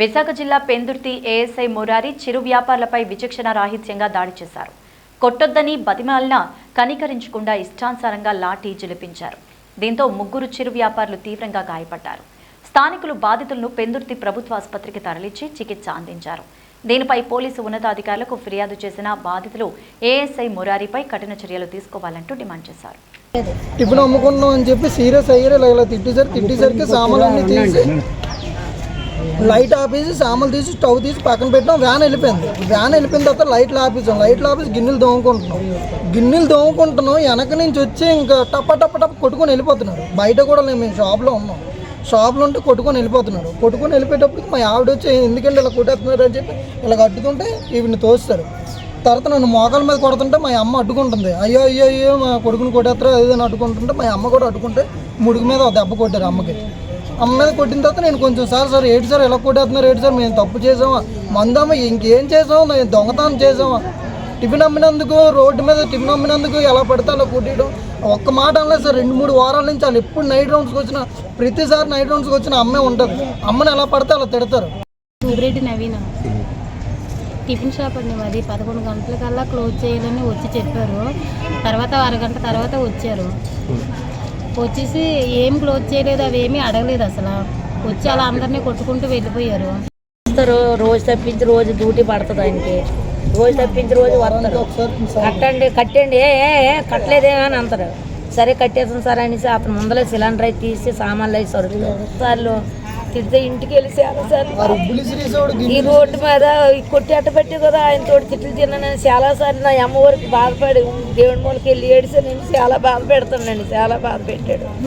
విశాఖ జిల్లా పెందుర్తి ఏఎస్ఐ మురారి చిరు వ్యాపారులపై విచక్షణ రాహిత్యంగా దాడి చేశారు. కొట్టొద్దని బతిమాలినా కనికరించకుండా ఇష్టానుసారంగా లాఠీ జిలిపించారు. దీంతో ముగ్గురు చిరు వ్యాపారులు తీవ్రంగా గాయపడ్డారు. స్థానికులు బాధితులను పెందుర్తి ప్రభుత్వ ఆసుపత్రికి తరలించి చికిత్స అందించారు. దీనిపై పోలీసు ఉన్నతాధికారులకు ఫిర్యాదు చేసిన బాధితులు ఏఎస్ఐ మురారిపై కఠిన చర్యలు తీసుకోవాలంటూ డిమాండ్ చేశారు. టిఫిన్ అమ్ముకున్నాం అని చెప్పి సీరియస్ అయ్యారు. ఇలా తిట్టేసరికి సామాన్లన్నీ తీసి లైట్ ఆపేసి సామాన్లు తీసి స్టవ్ తీసి పక్కన పెట్టాం. వ్యాన్ వెళ్ళిపోయిన తర్వాత లైట్లు ఆపేసి గిన్నెలు దోముకుంటున్నాం. వెనక నుంచి వచ్చి ఇంకా టప్ప కొట్టుకొని వెళ్ళిపోతున్నారు. బయట కూడా మేము షాప్లో ఉన్నాం. షాప్లో ఉంటే కొట్టుకొని వెళ్ళిపోయేటప్పటికి మా ఆవిడ వచ్చి ఎందుకంటే ఇలా కొట్టేస్తున్నారు అని చెప్పి ఇలా అడ్డుకుంటే వీడిని తోస్తారు. తర్వాత నన్ను మోకాల మీద కొడుతుంటే మా అమ్మ అడ్డుకుంటుంది. అయ్యో మా కొడుకుని కొట్టేస్తారు అది అని అడ్డుకుంటుంటే మా అమ్మ కూడా అడ్డుకుంటే ముడుగు మీద దెబ్బ కొట్టారు. అమ్మ మీద కొట్టిన తర్వాత నేను కొంచెం సార్ ఏంటి సార్ ఎలా కొట్టేస్తున్నారు, ఏంటి సార్ మేము తప్పు చేసామా, మందమ్మ ఇంకేం చేసాము, నేను దొంగతనం చేసామా, టిఫిన్ అమ్మినందుకు రోడ్డు మీద టిఫిన్ అమ్మినందుకు ఎలా పడితే అలా కొట్టేయడం. ఒక్క మాట అనలేదు సార్. 2-3 వారాల నుంచి వాళ్ళు ఎప్పుడు నైట్ రౌండ్స్కి వచ్చినా ప్రతిసారి నైట్ రౌండ్స్కి వచ్చిన అమ్మే ఉంటుంది. అమ్మని ఎలా పడితే అలా తిడతారు. సూర్రెడ్డి నవీన టిఫిన్ షాప్ అండి మాది. 11 గంటలకల్లా క్లోజ్ చేయాలని వచ్చి చెప్పారు. తర్వాత అరగంట తర్వాత వచ్చారు. వచ్చేసి ఏం క్లోజ్ చేయలేదు, అవేమీ అడగలేదు. అసలు వచ్చి అలా అందరినీ కొట్టుకుంటూ వెళ్ళిపోయారు. రోజు తప్పించి రోజు డ్యూటీ పడుతుంది ఆయనకి. రోజు తప్పించి రోజు వస్తారు. కట్టండి కట్టలేదేమో అని అంటారు. సరే కట్టేస్తాం సార్ అనేసి అతను ముందలే సిలిండర్ అయి తీసి సామాన్లు అయి సరుకుతారు. సార్లు తిడితే ఇంటికి వెళ్ళి ఈ రోడ్డు మీద కొట్టి అట్టబెట్టి కదా ఆయన తోటి తిట్లు తిన్నానని చాలాసార్లు నా అమ్మ వరకు బాధపడి దేవుడి మూలకి వెళ్ళి ఏడిసి నేను చాలా బాధ పెడతానండి. చాలా బాధ పెట్టాడు.